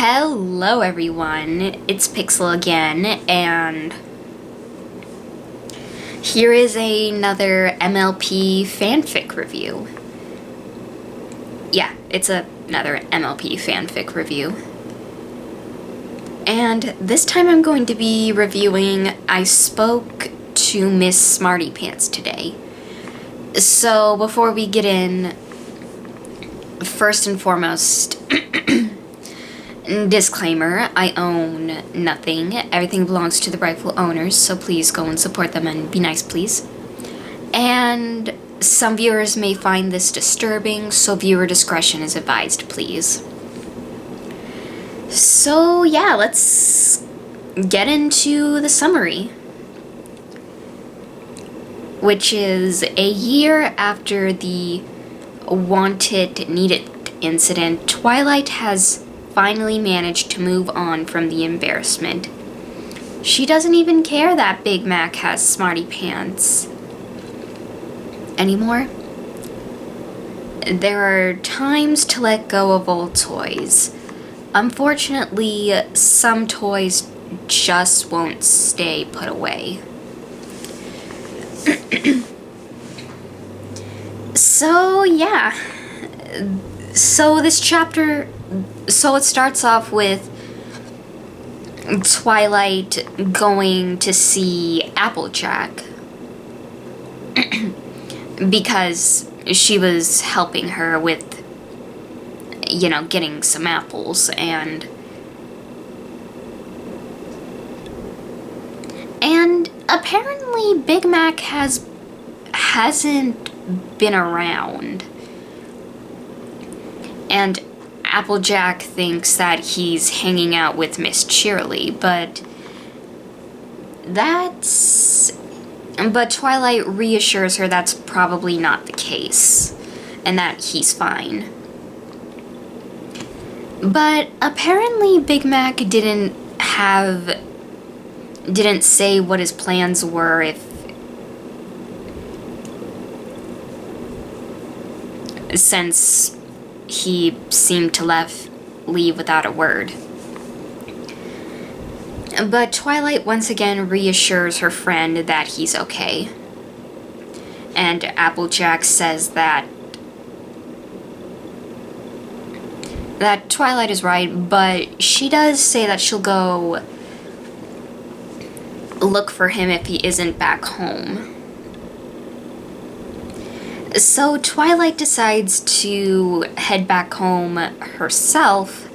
Hello everyone, it's Pixel again, and here is another MLP fanfic review. Yeah, it's another MLP fanfic review. And this time I'm going to be reviewing I Spoke to Ms.Smarty Pants today. So before we get in, first and foremost, disclaimer, I own nothing. Everything belongs to the rightful owners, so please go and support them and be nice, please. And some viewers may find this disturbing, so viewer discretion is advised, please. So yeah, let's get into the summary. Which is a year after the wanted needed incident, Twilight has finally managed to move on from the embarrassment. She doesn't even care that Big Mac has smarty pants anymore. There are times to let go of old toys. Unfortunately, some toys just won't stay put away. So yeah, so this chapter, so it starts off with Twilight going to see Applejack because she was helping her with, you know, getting some apples, and apparently Big Mac hasn't been around, and Applejack thinks that he's hanging out with Miss Cheerily, but Twilight reassures her that's probably not the case, and that he's fine. But apparently Big Mac didn't say what his plans were since he seemed to leave without a word. But Twilight once again reassures her friend that he's okay. And Applejack says that Twilight is right, but she does say that she'll go look for him if he isn't back home. So Twilight decides to head back home herself,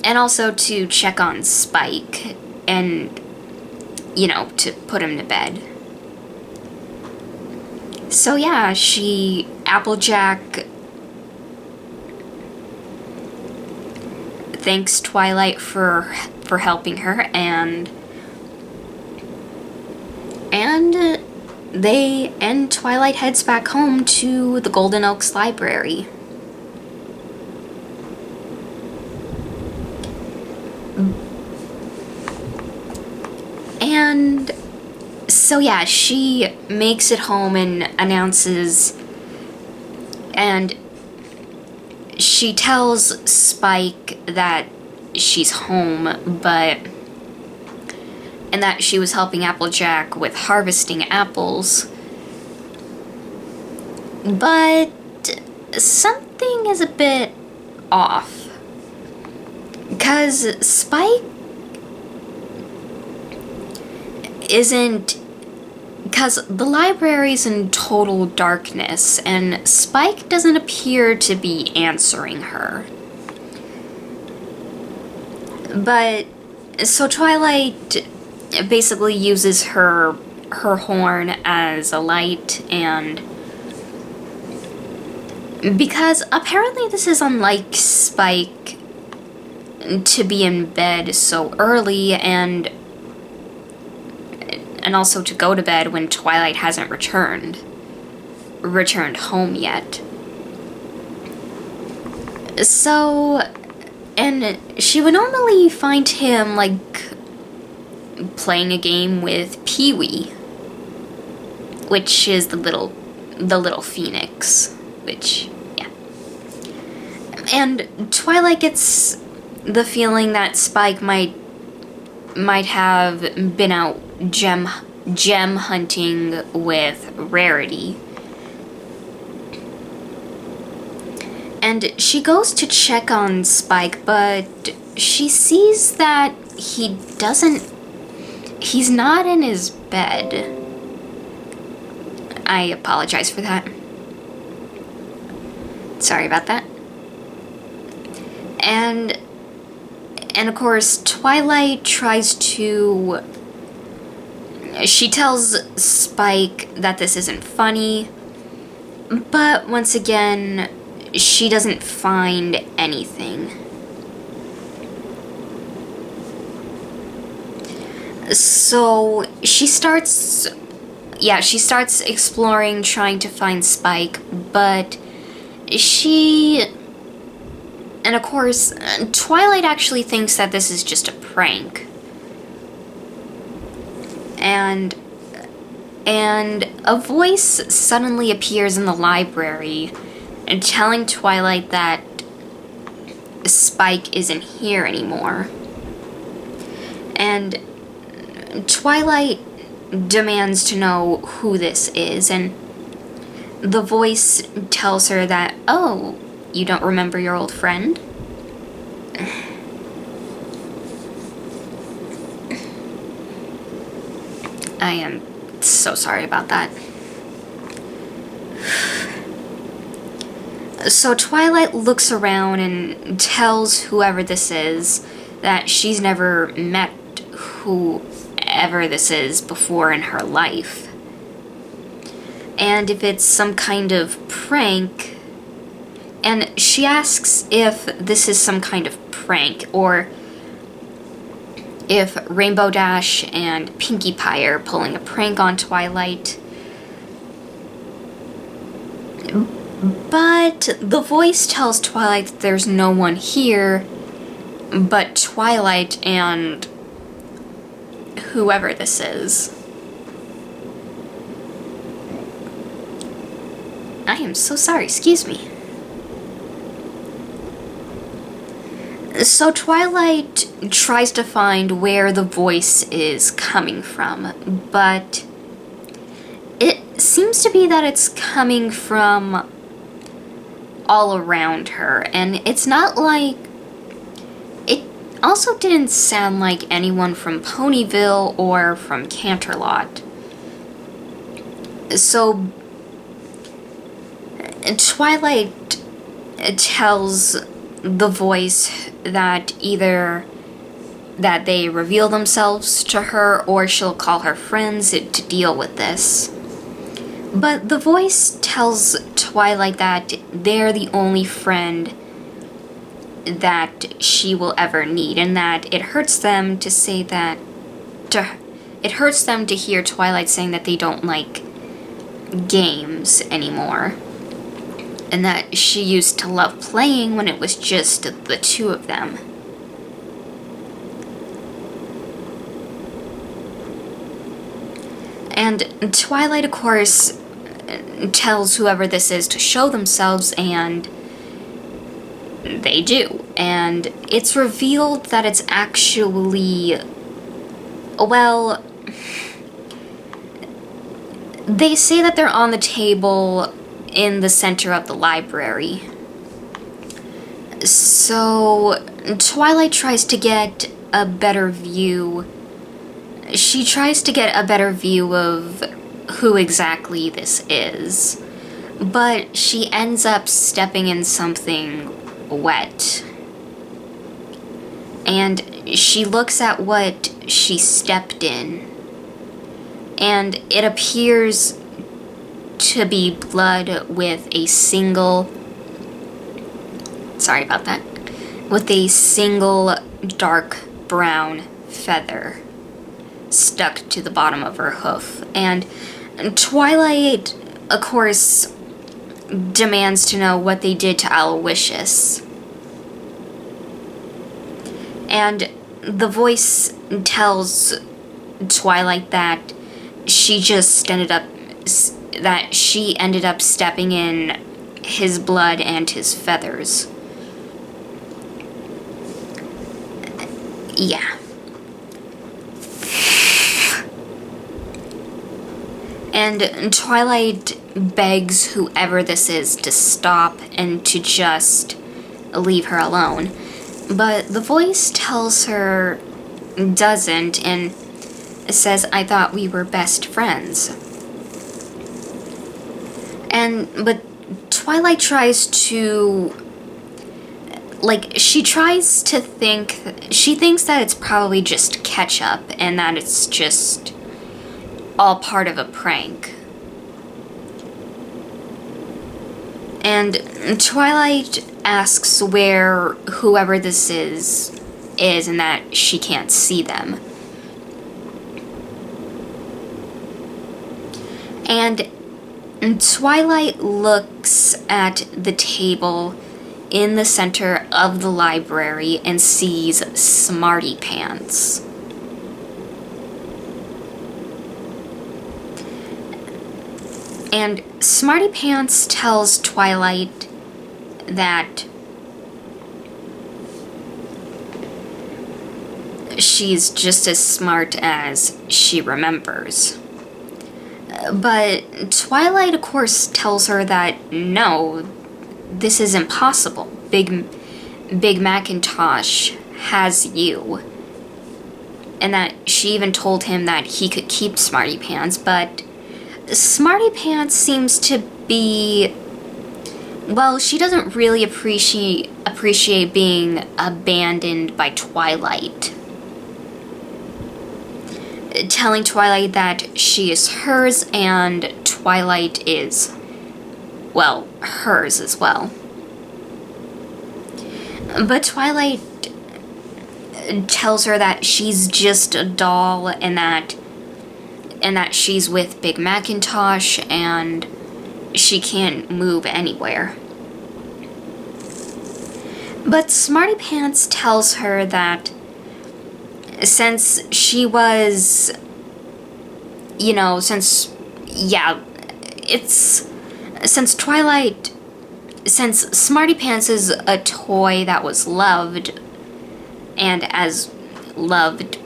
and also to check on Spike and, you know, to put him to bed. So yeah, Applejack thanks Twilight for helping her, and Twilight heads back home to the Golden Oaks Library. And so yeah, she makes it home and announces, and she tells Spike that she's home, and that she was helping Applejack with harvesting apples. But something is a bit off, because Spike because the library's in total darkness, and Spike doesn't appear to be answering her. But, so Twilight basically uses her horn as a light, and because apparently this is unlike Spike to be in bed so early, and also to go to bed when Twilight hasn't returned home yet. So, and she would normally find him, like, playing a game with Pee-wee, which is the little phoenix, which, yeah. And Twilight gets the feeling that Spike might have been out gem hunting with Rarity. And she goes to check on Spike, but she sees that he's not in his bed. I apologize for that. Sorry about that. And of course, Twilight she tells Spike that this isn't funny, but once again, she doesn't find anything. So she starts exploring, trying to find Spike, but and of course, Twilight actually thinks that this is just a prank. And a voice suddenly appears in the library and telling Twilight that Spike isn't here anymore. And Twilight demands to know who this is, and the voice tells her that, oh, you don't remember your old friend? I am so sorry about that. So Twilight looks around and tells whoever this is that she's never met whoever this is before in her life. And if it's some kind of prank, and she asks if this is some kind of prank, or if Rainbow Dash and Pinkie Pie are pulling a prank on Twilight. But the voice tells Twilight that there's no one here but Twilight and whoever this is. I am so sorry, excuse me. So Twilight tries to find where the voice is coming from, but it seems to be that it's coming from all around her, and it's not like... It also didn't sound like anyone from Ponyville or from Canterlot. So Twilight tells the voice that either that they reveal themselves to her or she'll call her friends to deal with this. But the voice tells Twilight that they're the only friend that she will ever need, and that it hurts them to say that it hurts them to hear Twilight saying that they don't like games anymore. And that she used to love playing when it was just the two of them. And Twilight, of course, tells whoever this is to show themselves, and they do. And it's revealed that it's actually... Well... They say that they're on the table in the center of the library. So Twilight tries to get a better view. She tries to get a better view of who exactly this is, but she ends up stepping in something wet. And she looks at what she stepped in, and it appears to be blood with a single... Sorry about that. With a single dark brown feather stuck to the bottom of her hoof. And Twilight, of course, demands to know what they did to Aloysius. And the voice tells Twilight that she ended up stepping in his blood and his feathers. Yeah. And Twilight begs whoever this is to stop and to just leave her alone. But the voice tells her doesn't and says, I thought we were best friends. But Twilight tries to, she thinks that it's probably just ketchup and that it's just all part of a prank. And Twilight asks where whoever this is and that she can't see them. And Twilight looks at the table in the center of the library and sees Smarty Pants. And Smarty Pants tells Twilight that she's just as smart as she remembers. But Twilight, of course, tells her that no, this is impossible. Big Macintosh has you. And that she even told him that he could keep Smarty Pants, but Smarty Pants seems to be, well, she doesn't really appreciate being abandoned by Twilight. Telling Twilight that she is hers and Twilight is, well, hers as well. But Twilight tells her that she's just a doll and that she's with Big Macintosh and she can't move anywhere. But Smarty Pants tells her that since she was, since Smarty Pants is a toy that was loved, and as loved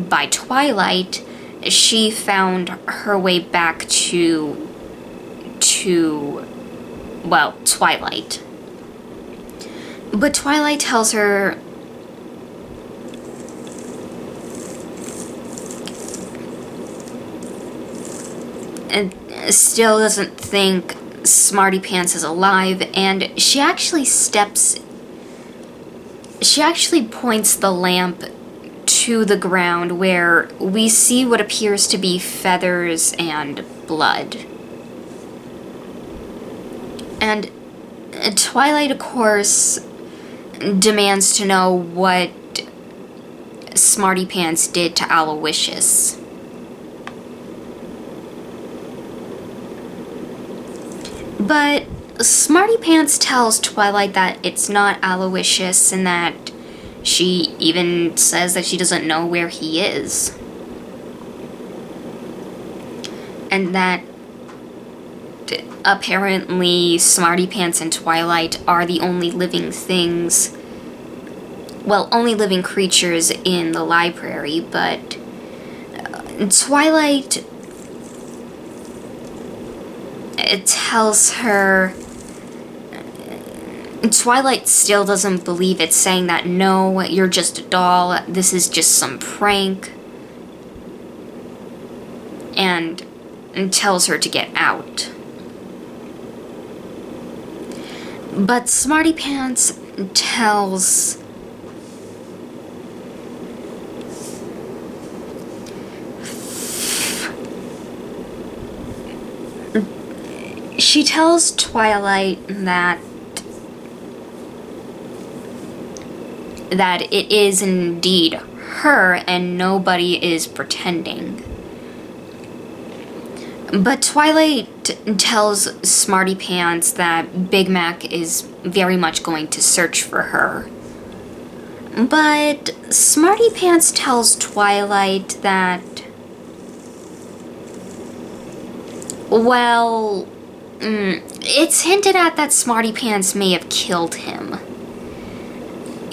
by Twilight, she found her way back to Twilight. But Twilight tells her and still doesn't think Smarty Pants is alive, and she actually points the lamp to the ground where we see what appears to be feathers and blood. And Twilight, of course, demands to know what Smarty Pants did to Aloysius. But Smarty Pants tells Twilight that it's not Aloysius and that she even says that she doesn't know where he is. And that apparently Smarty Pants and Twilight are the only living things, only living creatures in the library, but Twilight tells her, Twilight still doesn't believe it, saying that no, you're just a doll, this is just some prank, and tells her to get out. But Smarty Pants tells Twilight that it is indeed her and nobody is pretending. But Twilight tells Smarty Pants that Big Mac is very much going to search for her. But Smarty Pants tells Twilight that, it's hinted at that Smarty Pants may have killed him.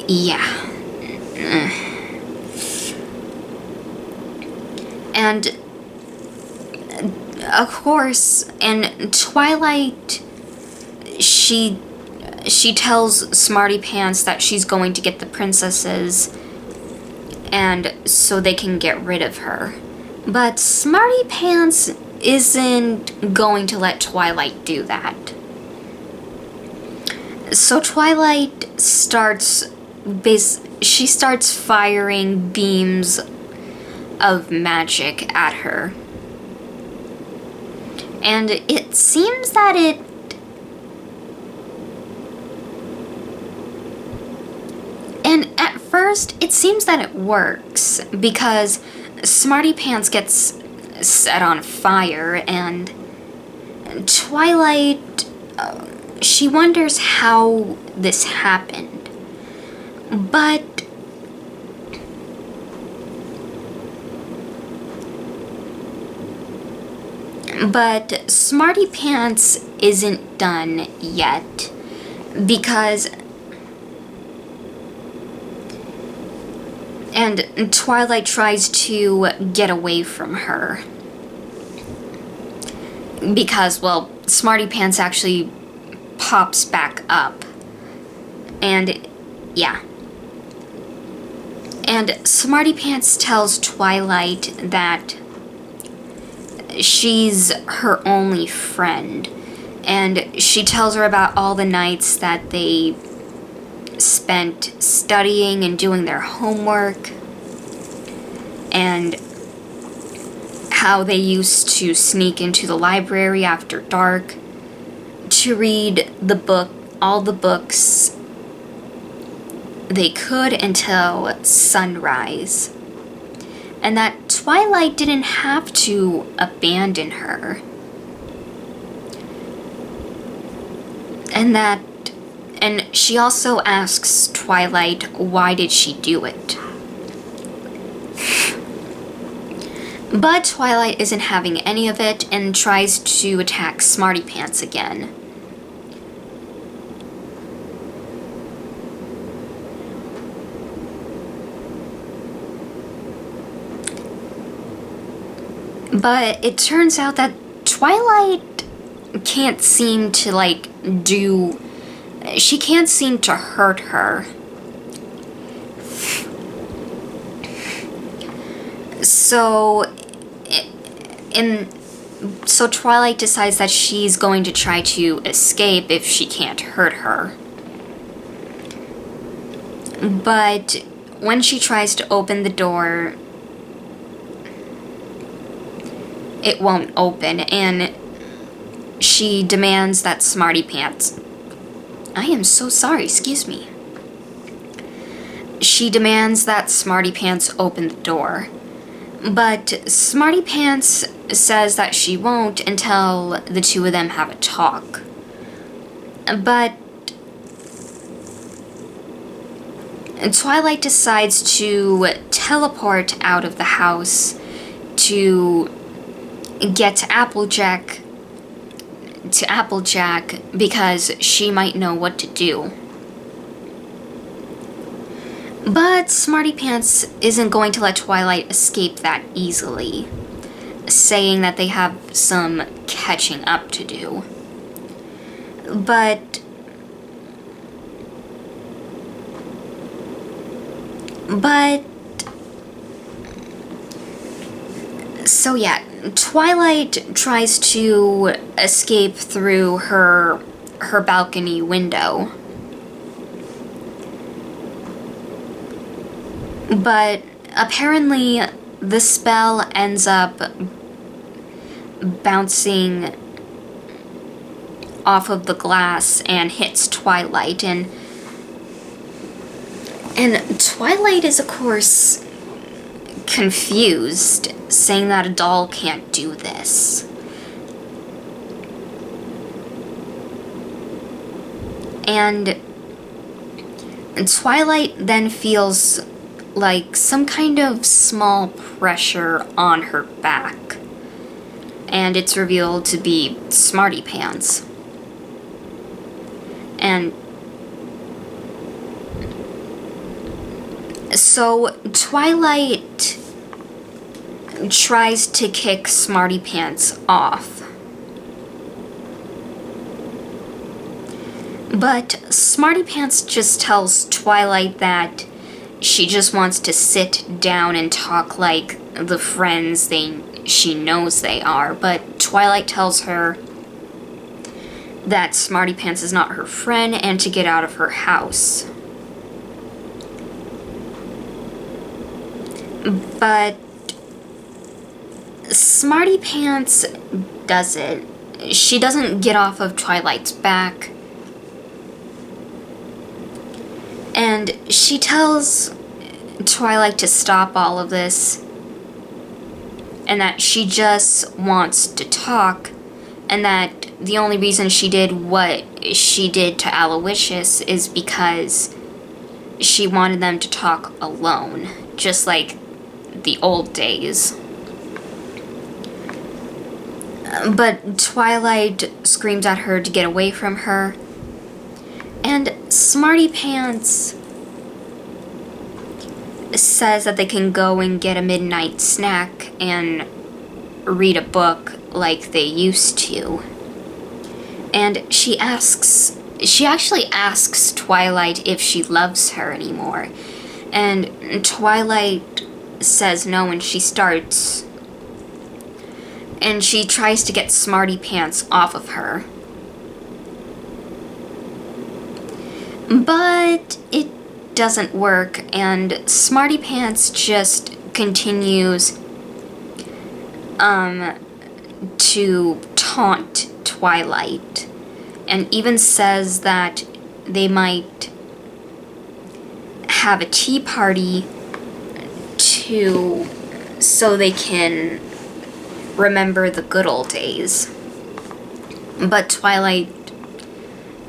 Yeah. And of course, and Twilight, she tells Smarty Pants that she's going to get the princesses, and so they can get rid of her. But Smarty Pants isn't going to let Twilight do that. So Twilight starts firing beams of magic at her. And it seems that and at first, it seems that it works, because Smarty Pants gets set on fire, and Twilight, she wonders how this happened. But Smarty Pants isn't done yet, because and Twilight tries to get away from her. Because, well, Smarty Pants actually pops back up. And, yeah. And Smarty Pants tells Twilight that she's her only friend. And she tells her about all the nights that they spent studying and doing their homework, and how they used to sneak into the library after dark to read all the books they could until sunrise, and that Twilight didn't have to abandon her, and she also asks Twilight, why did she do it? But Twilight isn't having any of it and tries to attack Smarty Pants again. But it turns out that Twilight can't seem to, she can't seem to hurt her. So Twilight decides that she's going to try to escape if she can't hurt her. But when she tries to open the door, it won't open, and she demands that Smarty Pants... I am so sorry, excuse me. She demands that Smarty Pants open the door. But Smarty Pants says that she won't until the two of them have a talk. But Twilight decides to teleport out of the house to get to Applejack because she might know what to do. But Smarty Pants isn't going to let Twilight escape that easily, saying that they have some catching up to do. So yeah, Twilight tries to escape through her balcony window. But apparently the spell ends up bouncing off of the glass and hits Twilight, and Twilight is, of course, confused, saying that a doll can't do this. And Twilight then feels like some kind of small pressure on her back, and it's revealed to be Smarty Pants. And so Twilight tries to kick Smarty Pants off. But Smarty Pants just tells Twilight that she just wants to sit down and talk like the friends she knows they are. But Twilight tells her that Smarty Pants is not her friend and to get out of her house. But Smarty Pants doesn't. She doesn't get off of Twilight's back. And she tells Twilight to stop all of this and that she just wants to talk, and that the only reason she did what she did to Aloysius is because she wanted them to talk alone, just like the old days. But Twilight screams at her to get away from her, and Smarty Pants says that they can go and get a midnight snack and read a book like they used to. And she actually asks Twilight if she loves her anymore. And Twilight says no, and she starts. And she tries to get Smarty Pants off of her. But it doesn't work, and Smarty Pants just continues to taunt Twilight, and even says that they might have a tea party so they can remember the good old days. But Twilight,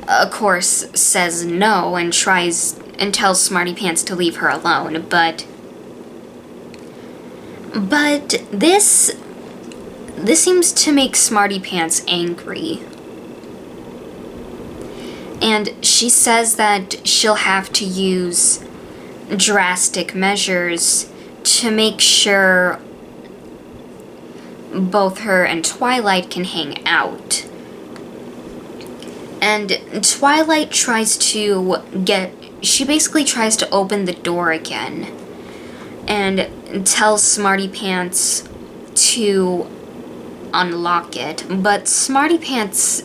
of course, says no and tells Smarty Pants to leave her alone, but this seems to make Smarty Pants angry. And she says that she'll have to use drastic measures to make sure both her and Twilight can hang out. And Twilight she basically tries to open the door again and tells Smarty Pants to unlock it, but Smarty Pants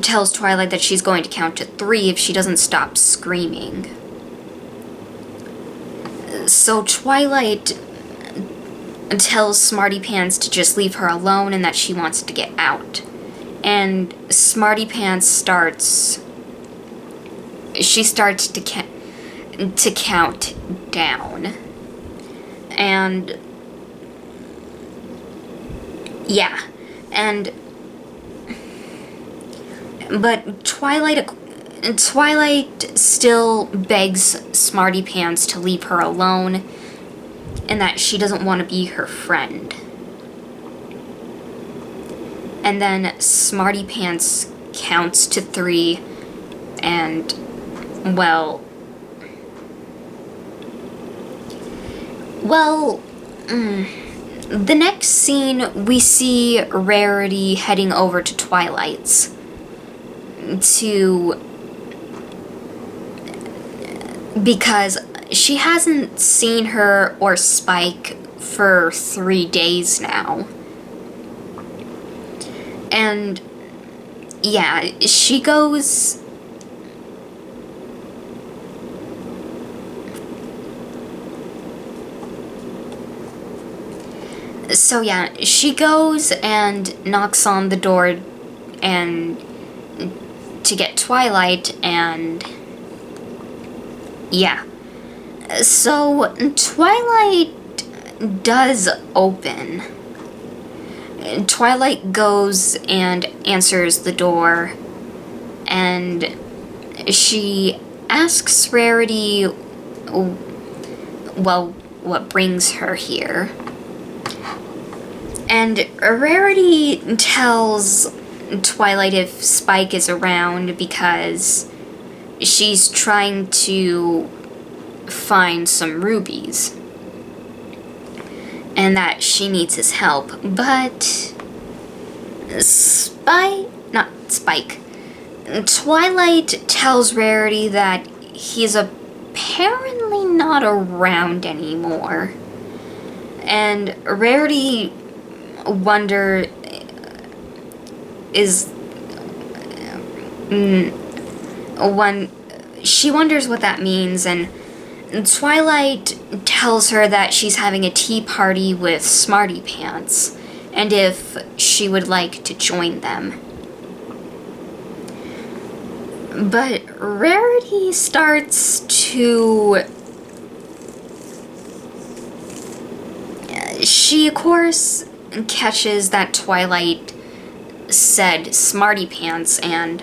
tells Twilight that she's going to count to 3 if she doesn't stop screaming. So Twilight tells Smarty Pants to just leave her alone and that she wants to get out. And Smarty Pants starts to count down. And yeah, but Twilight still begs Smarty Pants to leave her alone and that she doesn't want to be her friend. And then Smarty Pants counts to 3 and, the next scene, we see Rarity heading over to Twilight's because she hasn't seen her or Spike for 3 days now. And yeah, she goes... So yeah, she goes and knocks on the door and to get Twilight, and yeah. So Twilight does open. Twilight goes and answers the door, and she asks Rarity, what brings her here. And Rarity tells Twilight if Spike is around because she's trying to find some rubies. and that she needs his help. But Twilight tells Rarity that he's apparently not around anymore. And Rarity she wonders what that means, and Twilight tells her that she's having a tea party with Smarty Pants, and if she would like to join them. But Rarity starts to... She, of course, catches that Twilight said Smarty Pants, and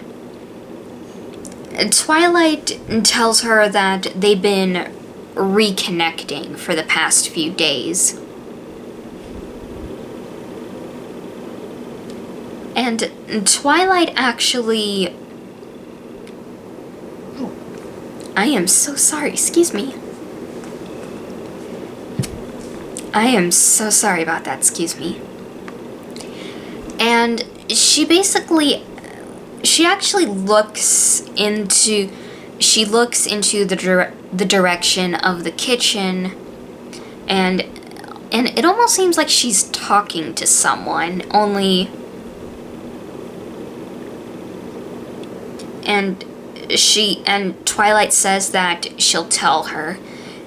Twilight tells her that they've been reconnecting for the past few days. And Twilight actually... I am so sorry, excuse me. I am so sorry about that, excuse me. And she actually looks into the direction of the kitchen, and it almost seems like she's talking to someone, only... And Twilight says that she'll tell her.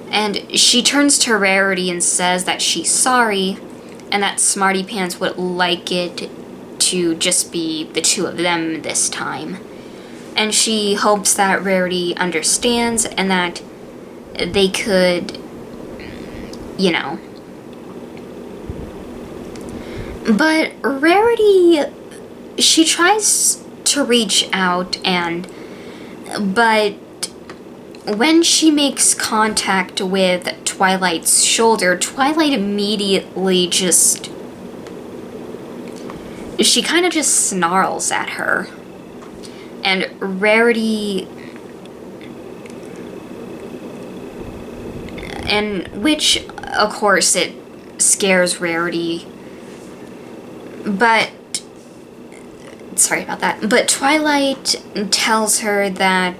And she turns to Rarity and says that she's sorry, and that Smarty Pants would like it to just be the two of them this time. And she hopes that Rarity understands and that they could, you know. But Rarity, she tries to reach out, but when she makes contact with Twilight's shoulder, Twilight immediately she kind of just snarls at her. And Rarity... And which, of course, it scares Rarity. But... Sorry about that. But Twilight tells her that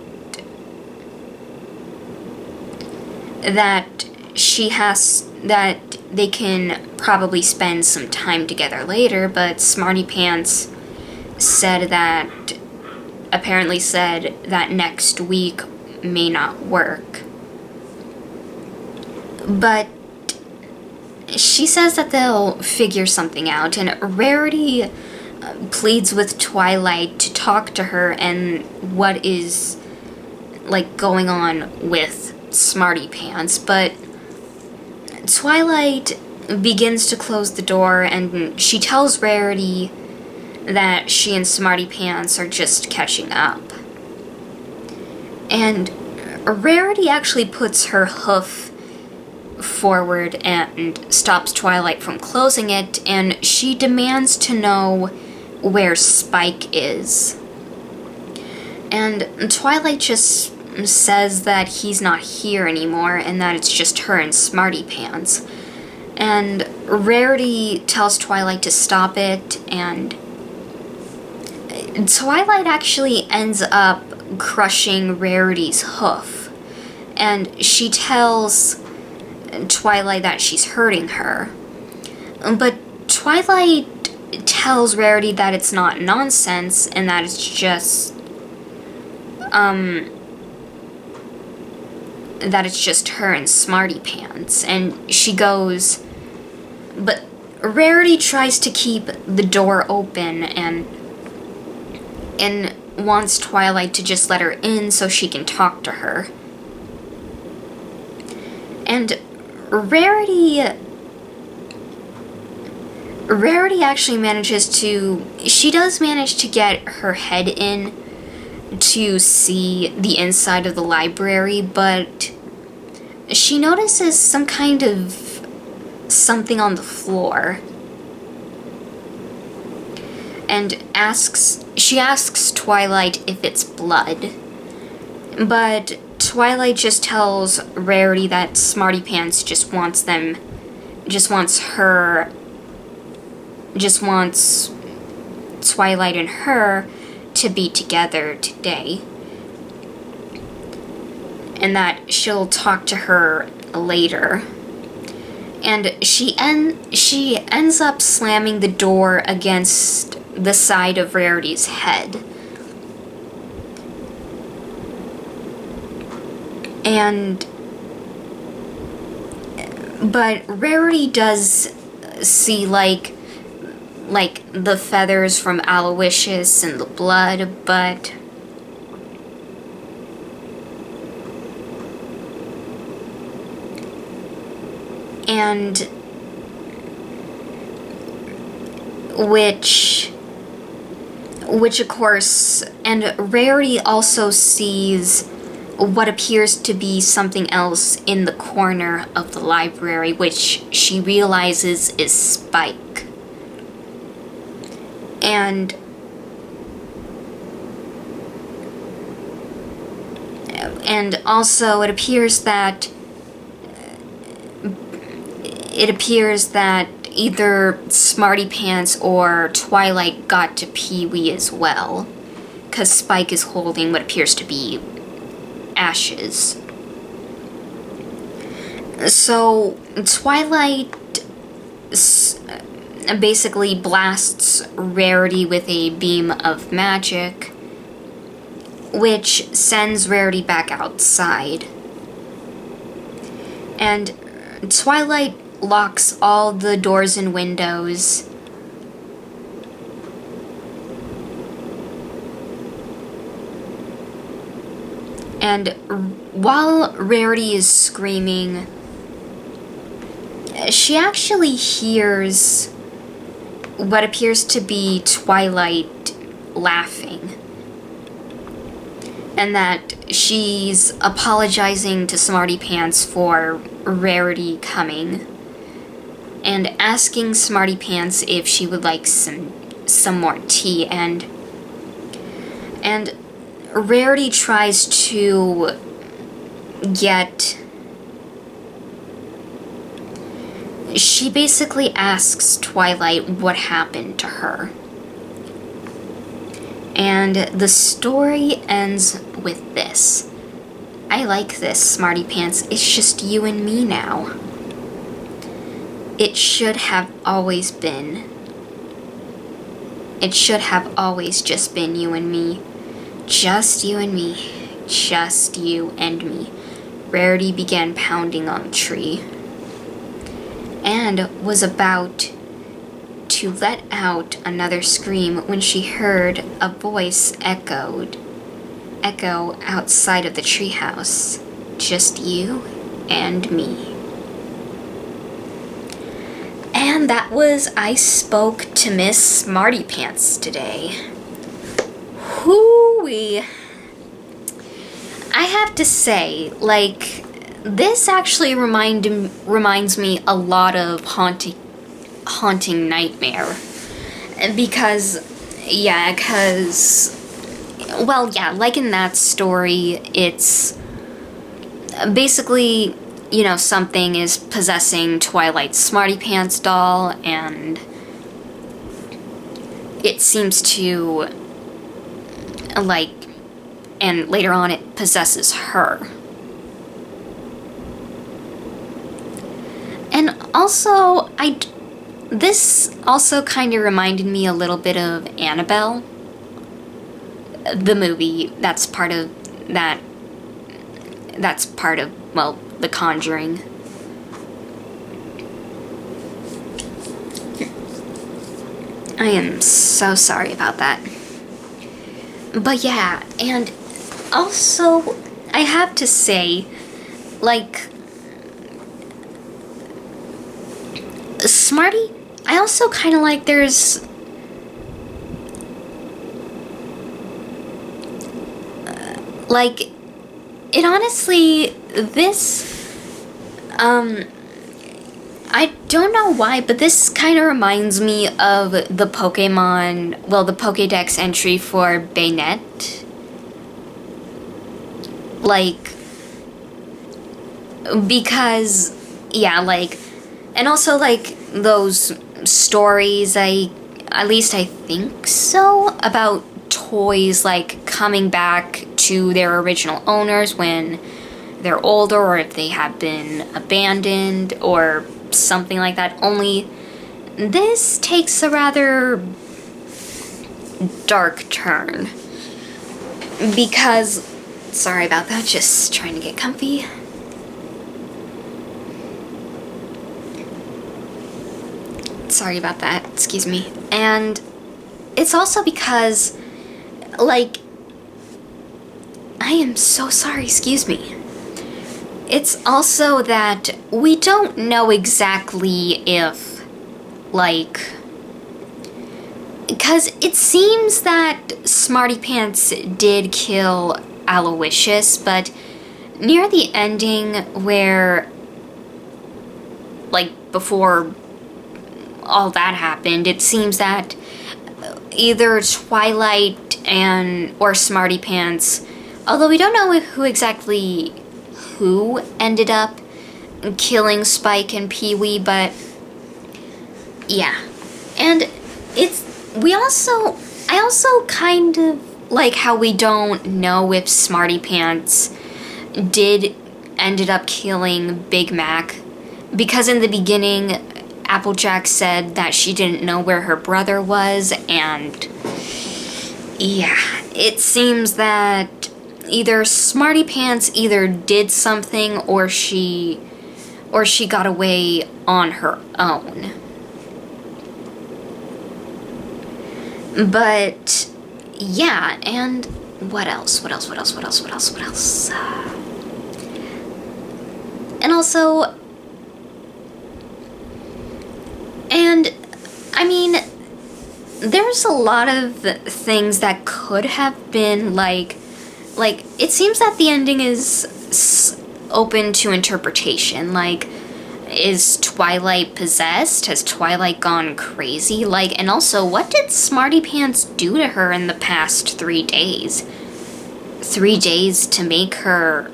they can probably spend some time together later, but Smarty Pants apparently said that next week may not work. But she says that they'll figure something out, and Rarity pleads with Twilight to talk to her and what is going on with Smarty Pants, but Twilight begins to close the door, and she tells Rarity that she and Smarty Pants are just catching up. And Rarity actually puts her hoof forward and stops Twilight from closing it, and she demands to know where Spike is. And Twilight just says that he's not here anymore and that it's just her and Smarty Pants. And Rarity tells Twilight to stop it, and Twilight actually ends up crushing Rarity's hoof. And she tells Twilight that she's hurting her. But Twilight tells Rarity that it's not nonsense and that it's just her and Smarty Pants. And she goes, but Rarity tries to keep the door open and wants Twilight to just let her in so she can talk to her. And Rarity actually manage to get her head in to see the inside of the library, but she notices some kind of something on the floor. And she asks Twilight if it's blood. But Twilight just tells Rarity that Smarty Pants just wants them just wants Twilight and her to be together today. And that she'll talk to her later. And she ends up slamming the door against the side of Rarity's head. But Rarity does see like the feathers from Aloysius and the blood, but which of course, and Rarity also sees what appears to be something else in the corner of the library, which she realizes is Spike. And also it appears that either Smarty Pants or Twilight got to Pee-wee as well, because Spike is holding what appears to be ashes. So Twilight basically blasts Rarity with a beam of magic, which sends Rarity back outside. And Twilight locks all the doors and windows. And while Rarity is screaming, she actually hears what appears to be Twilight laughing. And that she's apologizing to Smarty Pants for Rarity coming, and asking Smarty Pants if she would like some more tea, and Rarity tries to she basically asks Twilight what happened to her. And the story ends with this. I like this, Smarty Pants. It's just you and me now. It should have always been. It should have always just been you and me. Just you and me. Just you and me. Rarity began pounding on the tree, and was about to let out another scream when she heard a voice echo outside of the treehouse. Just you and me. And that was I Spoke to Ms.Smarty Pants today. Hoo-wee. I have to say, like, this actually reminds me a lot of Haunting Nightmare. Because, like in that story, it's basically, something is possessing Twilight's Smarty Pants doll, and it seems to, and later on it possesses her. And also, this also kind of reminded me a little bit of Annabelle, the movie. That's part of, The Conjuring. I am so sorry about that. But yeah, and also, I have to say, Smarty, I also kind of like there's it honestly, this, I don't know why, but this kind of reminds me of the the Pokédex entry for Bayonet. Because, And also, like, those stories, at least I think so, about toys, like, coming back to their original owners when they're older, or if they have been abandoned, or something like that. Only this takes a rather dark turn. Because, sorry about that, just trying to get comfy. Sorry about that, excuse me. And it's also because, like, I am so sorry, excuse me. It's also that we don't know exactly if, like, because it seems that Smarty Pants did kill Aloysius, but near the ending where, like, before all that happened, it seems that either Twilight or Smarty Pants, although we don't know who ended up killing Spike and Pee-wee, but yeah. And I also kind of like how we don't know if Smarty Pants ended up killing Big Mac, because in the beginning Applejack said that she didn't know where her brother was, and yeah, it seems that either Smarty Pants did something or she got away on her own. But yeah, and what else? And also, and I mean, there's a lot of things that could have been like it seems that the ending is open to interpretation. Like, is Twilight possessed? Has Twilight gone crazy? Like, and also, what did Smarty Pants do to her in the past 3 days? 3 days to make her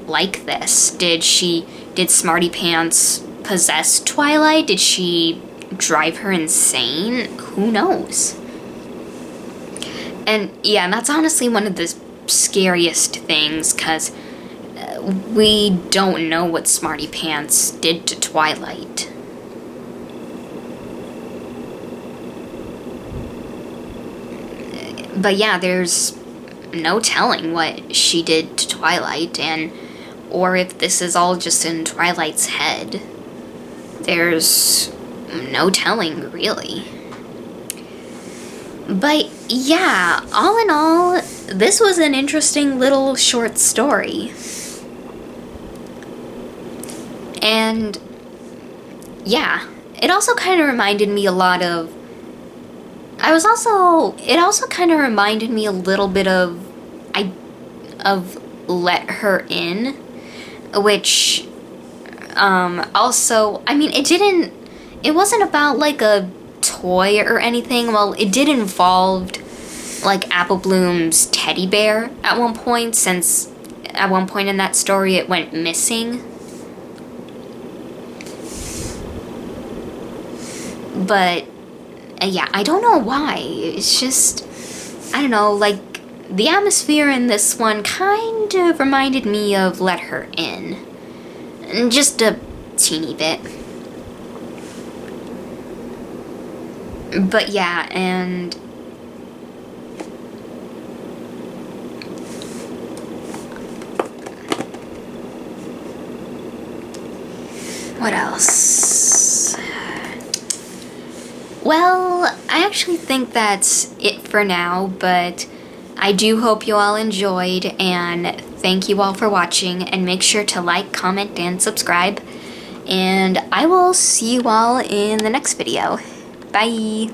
like this? Did Smarty Pants possess Twilight? Did she drive her insane? Who knows? And yeah, that's honestly one of the scariest things, because we don't know what Smarty Pants did to Twilight. But yeah, there's no telling what she did to Twilight, or if this is all just in Twilight's head. There's no telling, really. But yeah, all in all, this was an interesting little short story. And yeah, it also kind of reminded me a lot of... It also kind of reminded me a little bit of Let Her In, which also, I mean, it wasn't about like a toy or anything. Well, it did involve like Apple Bloom's teddy bear at one point, since at one point in that story it went missing. But yeah, I don't know why. It's just, I don't know, like, the atmosphere in this one kind of reminded me of Let Her In. Just a teeny bit. But yeah, and what else? Well, I actually think that's it for now, but I do hope you all enjoyed, and thank you all for watching, and make sure to like, comment, and subscribe, and I will see you all in the next video. Bye!